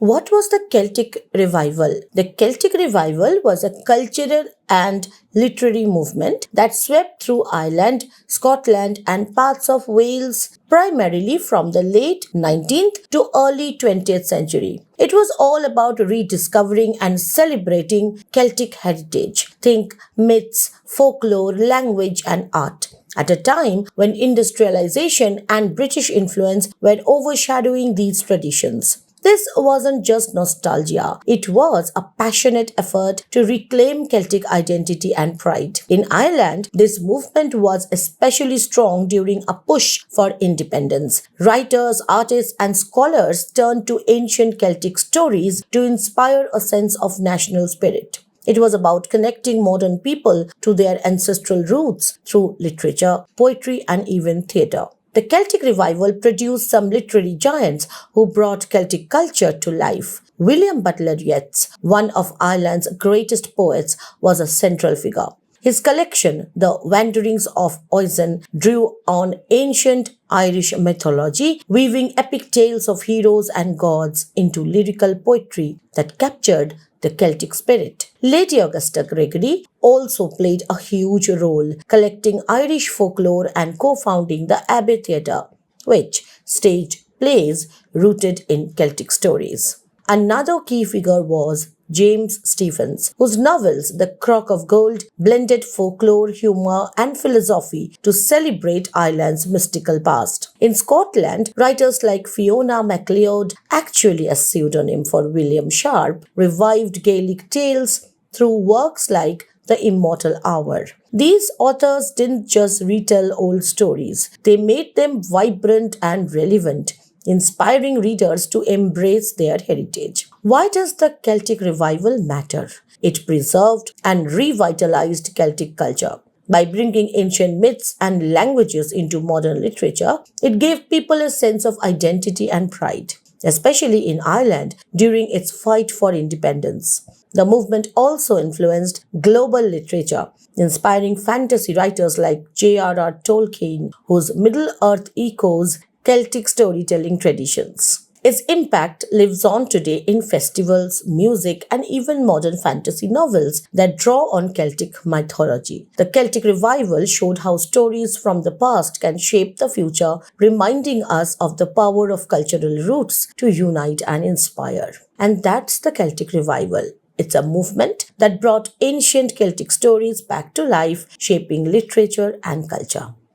What was the Celtic Revival? The Celtic Revival was a cultural and literary movement that swept through Ireland, Scotland, and parts of Wales primarily from the late 19th to early 20th century. It was all about rediscovering and celebrating Celtic heritage. Think myths, folklore, language, and art. At a time when industrialization and British influence were overshadowing these traditions. This wasn't just nostalgia, it was a passionate effort to reclaim Celtic identity and pride. In Ireland, this movement was especially strong during a push for independence. Writers, artists, and scholars turned to ancient Celtic stories to inspire a sense of national spirit. It was about connecting modern people to their ancestral roots through literature, poetry, and even theatre. The Celtic Revival produced some literary giants who brought Celtic culture to life. William Butler Yeats, one of Ireland's greatest poets, was a central figure. His collection, The Wanderings of Oisin, drew on ancient Irish mythology, weaving epic tales of heroes and gods into lyrical poetry that captured the Celtic spirit. Lady Augusta Gregory also played a huge role, collecting Irish folklore and co-founding the Abbey Theatre, which staged plays rooted in Celtic stories. Another key figure was James Stephens, whose novels The Crock of Gold blended folklore, humour, and philosophy to celebrate Ireland's mystical past. In Scotland, writers like Fiona MacLeod, actually a pseudonym for William Sharp, revived Gaelic tales through works like The Immortal Hour. These authors didn't just retell old stories, they made them vibrant and relevant, inspiring readers to embrace their heritage. Why does the Celtic Revival matter? It preserved and revitalized Celtic culture. By bringing ancient myths and languages into modern literature, it gave people a sense of identity and pride, especially in Ireland during its fight for independence. The movement also influenced global literature, inspiring fantasy writers like J.R.R. Tolkien, whose Middle-earth echoes Celtic storytelling traditions. Its impact lives on today in festivals, music, and even modern fantasy novels that draw on Celtic mythology. The Celtic Revival showed how stories from the past can shape the future, reminding us of the power of cultural roots to unite and inspire. And that's the Celtic Revival. It's a movement that brought ancient Celtic stories back to life, shaping literature and culture.